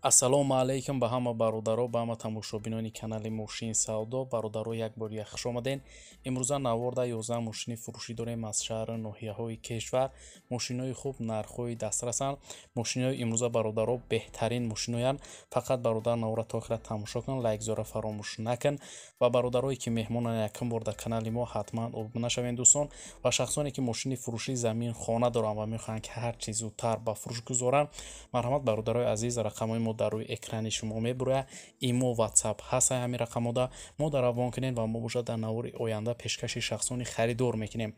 Ассалому алайкум ба ҳама бародаро, ба ҳама тамошобинони канали Мошин Савдо. Бародаро як бор хуш омаден. Имрӯза наворда 11 мошини фурӯшӣ дорем аз шаҳр ноҳияҳои кишвар. Мошинои хуб, нархҳои дастрасанд. Мошинои имрӯза бародаро беҳтарин мошиноянд. Фақат бародар навора то охира тамошо кун, лайк зора фаромӯш накун. Ва бародарое ки меҳмонанд якум бор дар канали мо ҳатман обуна шавен дӯстон. Ва шахсоне ки мошини фурӯшии замин хона доранд ва мехоҳанд ки ҳар чӣ зудтар ба фурӯш гузоранд, марҳамат бародарои азиз, рақамҳои мо дар рӯи экрани шумо мебурояд. Имо, ватсап ҳастаи ҳамин рақамода мо дар авон кунед ва мо бошад дар навори оянда пешкаши шахсони харидор мекунем.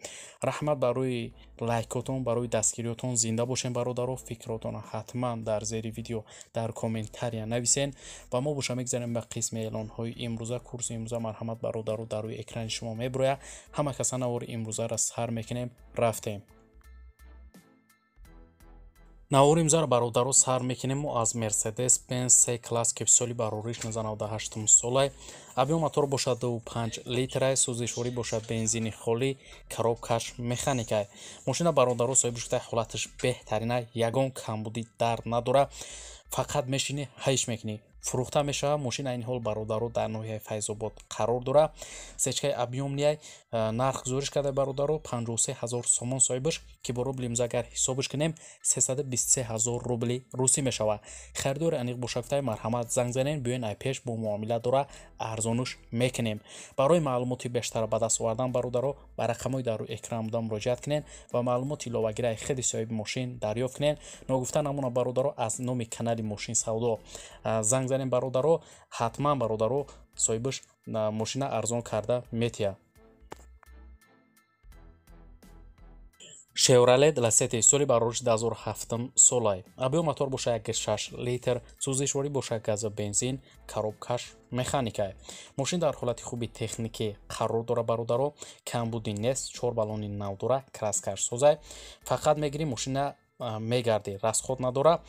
Раҳмат барои лайкотон, барои дастгириётон зинда бошен бародаро. Фикротонро ҳатман дар зери видео дар комментария нависен ва мо боша мегзарем ба қисми эълонҳои имрӯза. Курси имрӯза марҳамат бародаро дар рӯи экрани шумо мебурояд. Ҳама каса навори имрӯзаро сар мекунем. Рафтем. Навори имзаро бародаро сар мекунем мо аз Mercedes-Benz C-класс ки соли барориш 1998 солай. Объем мотор бошад 2.5 литрай, сӯзишворӣ бошад бензини холӣ, коробкаш механикай. Мошина бародаро соҳиби шудай ҳолаташ беҳтаринай, ягон камбудӣ дард надорад. Фақат мешини ҳайш мекунӣ. Фурӯхта мешавад. Мошина ин ҳол бародаро дар ноҳияи Файзобод қарор дорад. Сечкаи объёмнияй нарх гузориш карда бародаро 53000 сомон соҳибаш ки бо рубли имза агар ҳисобаш кунем 323000 рубли русӣ мешавад. Харидори аниқ бошафтай марҳамат занг занен, биёен ай пеш бо муомила дора арзонуш мекунем. Барои маълумоти бештар ба даст овардан бародаро ба рақамҳои дар рӯи экран буда муроҷиат кунед ва маълумоти иловагираи худи соҳиби мошин дарёфт кунед. Ногуфта намуна бародаро аз номи канали Мошин Савдо занг занен бародаро, ҳатман бародаро соҳибаш мошина арзон карда метия. Chevrolet Lacetti соли барориш 2007 солай. Объем мотор боша 1.6 литр, сӯзишворӣ боша газа бензин, коробкаш механикай. Мошин дар ҳолати хуби техникӣ қарор дора бародаро, камбудӣ нест, 4 баллони нав дора, краскаш созай. Фақат мегирӣ мошина мегарди, расход надора,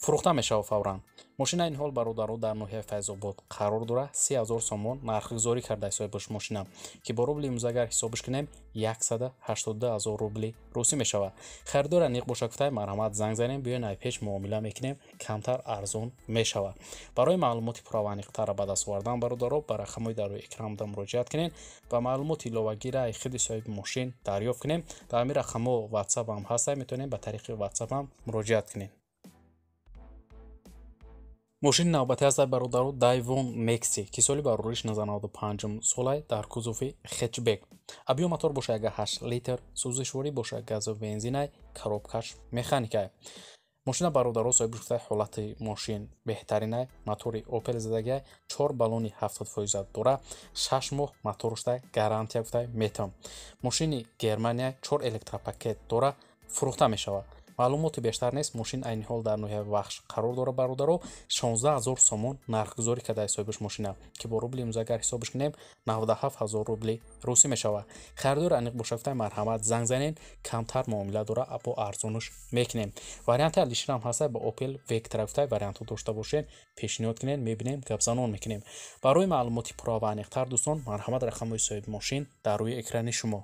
фурӯхта мешава фавран. Мошина ин ҳол бародаро дар ноҳияи Файзобод қарор дора. 3000 сомон нархгузорӣ карда соҳибаш мошина ки бо рубли имза агар ҳисобаш кунем 182000 рубли русӣ мешавад. Харидор аниқ боша гуфтай марҳамат занг занем, биёен ай пеш муомила мекунем, камтар арзон мешавад. Барои маълумоти пураваниқтара ба даст овардан бародаро ба рақамҳои дар рӯи экран буда муроҷиат кунед ва маълумоти иловагираи худи соҳиби мошин дарёфт кунем. Дар ҳамин рақамҳо ватсап ҳам ҳастай, метавонем ба тариқи ватсап ҳам муроҷиат кунед. мошини навбатӣ аст бародаро Daiwon Nexi ки соли барориш 1995 солай, дар кузуфи хетчбек. Объем мотор боша 1.8 литр, сӯзишворӣ боша газу бензинай, коробкаш механикай. Мошина бародаро соҳиби шудай ҳолати мошин беҳтаринай, мотори Opel задагай, 4 баллони 70% дора, 6 моҳ моторуштай гарантия гуфтай метам. Мошини Германия 4 электропакет дора, фурӯхта мешавад. маълумоти бештар нест. Мошин айни ҳол дар ноҳияи Вахш қарор дора бародаро. 16000 сомон нархгузорӣ кардаи соҳибаш мошина ки бо рубли имза агар ҳисобаш кунем 97000 рубли русӣ мешавад. харидори аниқ бошафтай марҳамат занг занен, камтар муомила дора, бо арзонуш мекунем. варианти алиширам ҳастай ба Opel Vectra гуфтай варианту дошта бошен, пешниҳод кунед, мебинем, гапзанон мекунем. барои маълумоти пурра ва аниқтар дӯстон, марҳамат рақамҳои соҳиби мошин дар рӯи экрани шумо.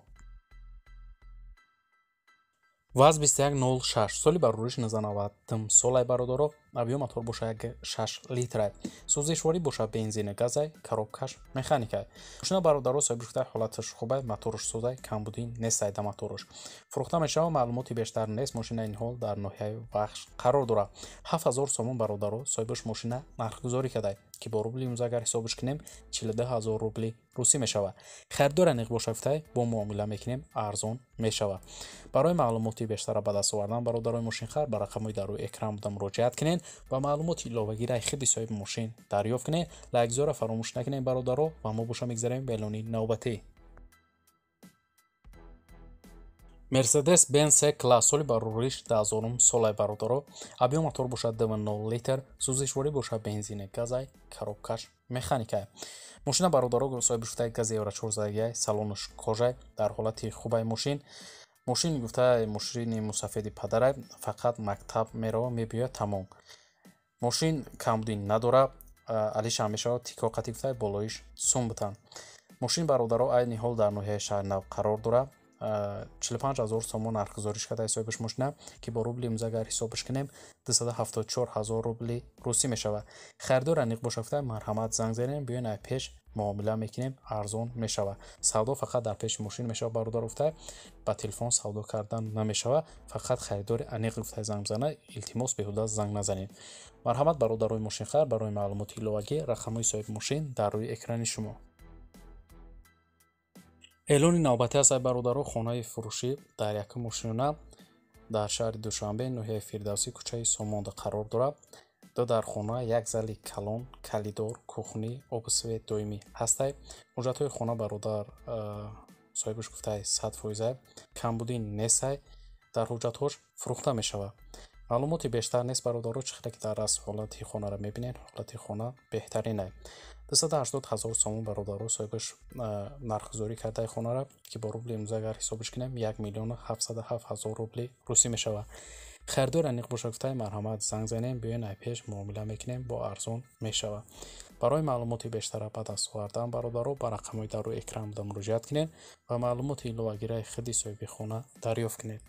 ВАЗ 2106 соли барориш 1990 солай бародаро. объем мотор боша 1.6 литрай, сӯзишворӣ боша бензини газай, коробкаш механикай. мошина бародаро соҳиби шудай ҳолаташ хубай, моторуш созай, камбудӣ нестай да моторуш. фурӯхта мешава. маълумоти бештар нест. мошина ин ҳол дар ноҳияи Вахш қарор дора. 7000 сомон бародаро соҳибаш мошина нархгузорӣ кардай ки бо рубли имза агар ҳисобаш кунем 42000 рубли русӣ мешавад. харидор аниқ боша гуфтай бо муомила мекунем, арзон мешавад. барои маълумоти бештара ба даст овардан бародарои мошинхар ба рақамҳои дар рӯи экран буда муроҷиат кунед ва маълумоти иловагираи худи соҳиби мошин дарёфт кунед. лайкзора фаромӯш накунед бародаро ва мо боша мегзарем ба эълони навбатӣ. Mercedes-Benz C-класс соли барориш 2000 солай бародаро. объем мотор боша 2.0 литр, сӯзишворӣ боша бензини газай, коробкаш механикай. мошина бародаро соҳиби шудай гази евро 4 задагиай, салонуш кожай, дар ҳолати хубай мошин. мошин гуфта мошини мусафеди падарай, фақат мактаб мерава мебиёяд тамом. мошин камбудӣ надора, алиша мешавад тикоқати гуфтай болоиш сум бутан. мошин бародаро айни ҳол дар ноҳияи шаҳрнав қарор дора. 45,000 сомон нархгузориш карда ҳисобиш мошина ки бо рубли имрӯза агар ҳисобиш кунем 274,000 рубли русӣ мешава. Харидор аниқ боша гуфта марҳамат занг занем биён ай пеш муомила мекунем арзон мешава. Савдо фақат дар пеши мошин мешава бародар гуфта ба телефон савдо кардан намешава. Фақат харидори аниқ гуфта занг зана илтимос беҳуда занг назанед. Марҳамат бародарои мошинхар, барои маълумоти иловагӣ рақамҳои соҳиби мошин дар рӯи экрани шумо. эълони навбатӣ аст ай бародаро, хонаи фурӯшӣ дар якум мошинона дар шаҳри Душанбе ноҳияи Фирдавсӣ кӯчаи Сомонда қарор дорад. ду дар хона як зали калон, калидор, кухнӣ, обусвет доимӣ ҳастай. ҳуҷҷатҳои хона бародар соҳибаш гуфтай 100% камбудӣ нестай. дар ҳуҷҷатҳош фурӯхта мешавад. маълумоти бештар нест бародаро, чихеле ки дар раст ҳолати хонара мебинед. ҳолати хона беҳтаринай. 280,000 сомон бародаро соҳибаш нархгузорӣ кардаи хонара ки бо рубли имрӯза агар ҳисобиш кунем 1,707,000 рубли русӣ мешава. харидор аниқ боша гуфтай марҳамат занг занем биёен ай пеш муомила мекунем бо арзон мешава. барои маълумоти бештара ба даст овардан бародаро ба рақамҳои дар рӯи экран буда муроҷиат кунед ва маълумоти иловагираи худи соҳиби хона дарёфт кунед.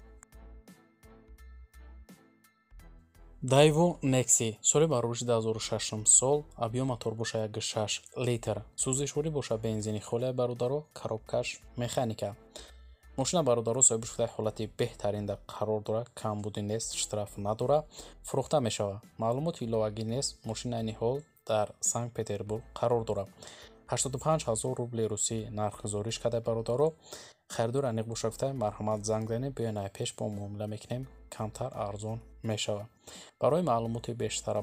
Daewoo Nexi соли барориши 2006 сол, объем мотор боша 1.6 литр, сӯзишворӣ боша бензини холе бародаро, коробкаш механика. мошина бародаро соҳибаш гуфтай ҳолати беҳтаринда қарор дорад, камбудӣ нест, штраф надора, фурӯхта мешава. маълумоти иловагӣ нест, мошина айни ҳол дар Санкт-Петербург қарор дорад. 85,000 рубли русӣ нархгузориш карда бародаро. харидор аниқ боша гуфтай марҳамат занг занем биёен ай пеш бо муомила мекунем камтар арзон мешава. барои маълумоти бештар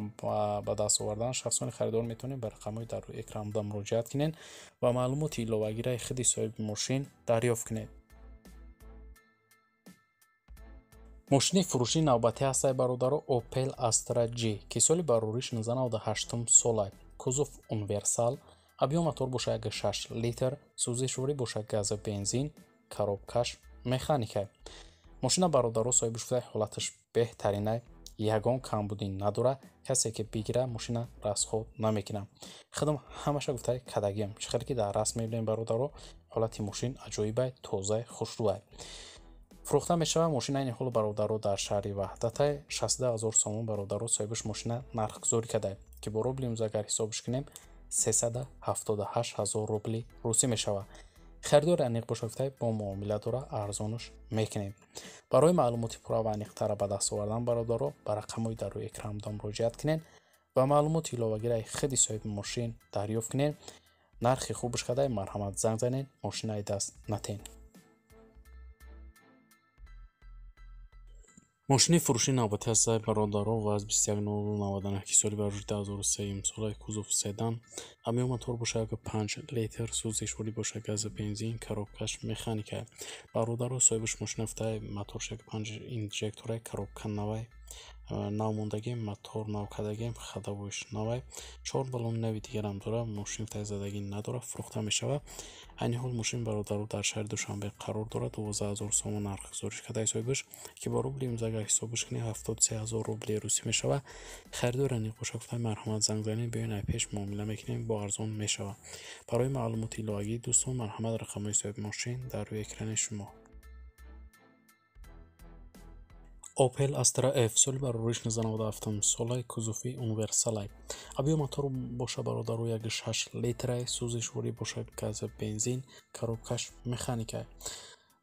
ба даст овардан шахсони харидор метавонед ба рақамҳои дар рӯи экран буда муроҷиат кунед ва маълумоти иловагираи худи соҳиби мошин дарёфт кунед. мошини фурӯшии навбатӣ ҳастай бародаро, Opel Astra G ки соли барориш 1998 солай, кузов универсал, объем мотор боша 1.6 литр, сӯзишворӣ боша газу бензин, коробкаш механика. мошина бародаро соҳибаш гуфтай ҳолаташ беҳтаринай, ягон камбудӣ надора, касе ки бигира мошина расход намекунад. худам ҳамаша гуфтай кадагим, чихеле ки дар раст мебинем бародаро, ҳолати мошин аҷоибай, тоза, хушрӯай. фурӯхта мешава. мошина айни ҳол бародаро дар шаҳри Ваҳдатай 62,000 сомон бародаро соҳибаш мошина нархгузорӣ карда ки бо рубли имрӯза агар ҳисобиш кунем 378,000 рубли русӣ мешава. харидор аниқ боша гуфтай бо муомила дора арзонаш мекунем. барои маълумоти пурра ва аниқтара ба даст овардан бародаро ба рақамҳои дар рӯи экран буда муроҷиат кунед ва маълумоти иловагираи худи соҳиби мошин дарёфт кунед. нархи хубаш карда марҳамат занг занед, мошинаи даст натен. мошини фурӯшии навбатӣ ҳастай бародаро ВАЗ 2199 ки соли барориши 2003 солай, кузов седан, объем мотор боша 1.5 литр, сӯзишворӣ боша газу бензин, коробкаш механика. бародаро соҳибаш мошина гуфтай моторш 1.5 инжекторай, коробка навай, нав мондагӣ, мотор нав кардагӣ, хадавоиш навай, 4 баллони нави дигарам дора. мошин гуфтай задагӣ надора, фурӯхта мешава. айни ҳол мошин бародаро дар шаҳри Душанбе қарор дорад. 12,000 сомон нархгузориш кардаи соҳибаш ки бо рубли имрӯза агар ҳисобиш кунем 73,000 рубли русӣ мешава. харидор аниқ боша гуфтай марҳамат занг занем биёен ай пеш муомила мекунем бо арзон мешава. барои маълумоти иловагӣ дӯстон марҳамат рақамҳои соҳиби мошин дар рӯи экрани шумо. Opel Astra F соли барориш 1997 солай, кузови универсалай, объем мотор боша бародаро 1.6 литрай, сӯзишворӣ боша газу бензин, коробкаш механика.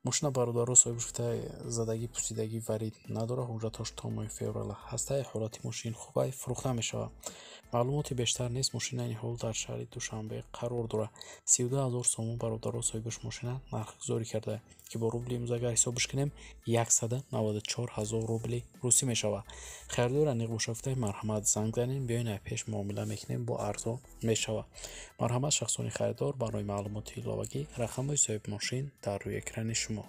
мошина бародаро соҳибаш гуфтай задагӣ пусидагӣ варид надора, ҳуҷҷатош то моҳи феврал ҳастай, ҳолати мошин хубай, фурӯхта мешава. маълумоти бештар нест, мошина айни ҳол дар шаҳри Душанбе қарор дорад. 32,000 сомон бародаро соҳибаш мошина нархгузорӣ карда ки бо рубли имрӯза агар ҳисобиш кунем 194,000 рубли русӣ мешава. харидор аниқ боша гуфтай марҳамат занг занем биёен ай пеш муомила мекунем бо арзон мешава. марҳамат шахсони харидор, барои маълумоти иловагӣ рақамҳои соҳиби мошин дар рӯи экрани шумо.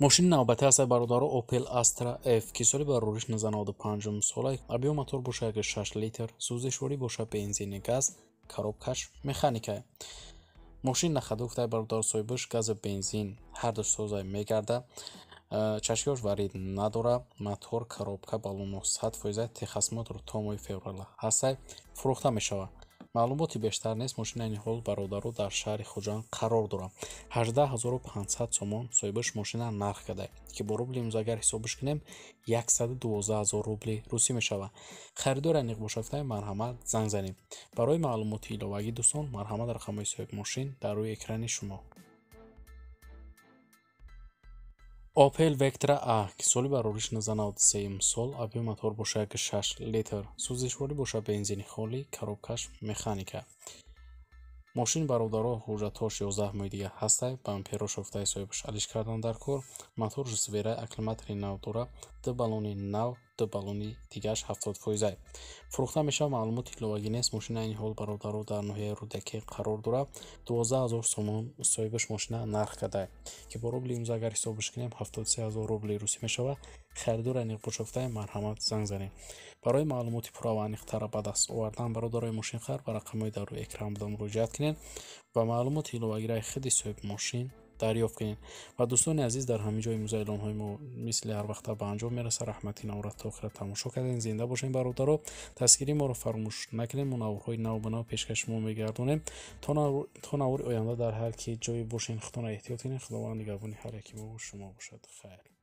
мошини навбатӣ ҳастай бародаро, Opel Astra F ки соли барориш 1995 солай, объем мотор боша 1.6 литр, сӯзишворӣ боша бензини газ, коробкаш механика. мошин нахада гуфтай бародар соҳибаш газу бензин ҳардуш созай мегарда, чашкиёш варид надора, мотор, коробка, баллоно 100% техосмотр то моҳи феврал ҳастай, фурӯхта мешава. маълумоти бештар нест мошина айни ҳол бародаро дар шаҳри хуҷанд қарор дорад. 18500 сомон соҳибаш мошина нарх карда ки бо рубли имзагар ҳисобаш кунем 112000 рубли русӣ мешавад. харидор аниқ бошад марҳамат занг занед. барои маълумоти иловагӣ дӯстон марҳамат рақамҳои соҳиби мошин дар рӯи экрани шумо. Opel Vectra A ки соли барориш 1993 сол, объем мотор бошад 6 литр, сӯзишворӣ бошад бензини холӣ, коробкаш механика. мошини бародаро ҳуҷҷатҳош 11 моҳи дигар ҳастад. бамперо шофтаи соҳибаш алиш кардан дар кор. мотор ресивераи акклиматори нав дорад. ду баллони нав, ду баллони дигараш 70%. фурӯхта мешавад. маълумоти иловагӣ нест мошина айни ҳол бародаро дар ноҳияи рӯдаки қарор дорад. 12000 сомон соҳибаш мошина нарх карда ки бо рубли имзагар ҳисобаш кунем 73000 рубли русӣ мешавад. харидор аниқ бошафтаи марҳамат занг занед. барои маълумоти пурра ва аниқтара ба даст овардан бародарои мошинхар ба рақамҳои дар рӯи экран буда муроҷиат кунед ва маълумоти иловагираи худи соҳиби мошин дарёфт кунед. ва дӯстони азиз, дар ҳамин ҷо имрӯза эълонҳои мо мисли ҳар вақта ба анҷом мерасад. раҳмати навора то охира тамошо кардем. зинда бошем бародаро. дастгирии моро фаромӯш накунед. мо навораҳои нав ба нав пешкаши шумо мегардонем. то навори оянда дар ҳар ки ҷое бошен худтонро эҳтиёт кунед. худованд нигаҳбони ҳар яки мо шумо бошад. хайр.